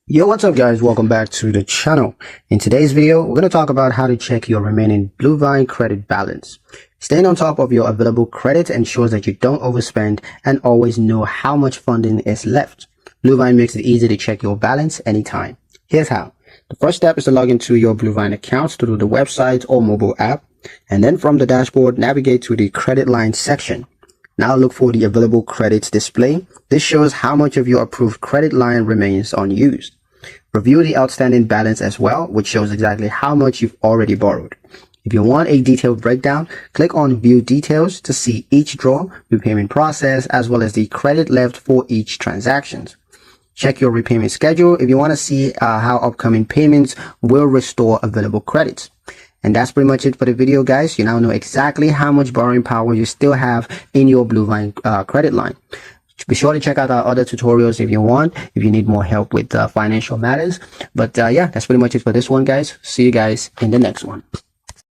Yo, what's up guys? Welcome back to the channel. In today's video, we're going to talk about how to check your remaining Bluevine credit balance. Staying on top of your available credit ensures that you don't overspend and always know how much funding is left. Bluevine makes it easy to check your balance anytime. Here's how. The first step is to log into your Bluevine account through the website or mobile app, and then from the dashboard, navigate to the credit line section. Now look for the available credits display. This shows how much of your approved credit line remains unused. Review the outstanding balance as well, which shows exactly how much you've already borrowed. If you want a detailed breakdown, click on View Details to see each draw, repayment process, as well as the credit left for each transaction. Check your repayment schedule if you want to see how upcoming payments will restore available credits. And that's pretty much it for the video, guys. You now know exactly how much borrowing power you still have in your Bluevine credit line. Be sure to check out our other tutorials if you need more help with financial matters. But yeah, that's pretty much it for this one, guys. See you guys in the next one.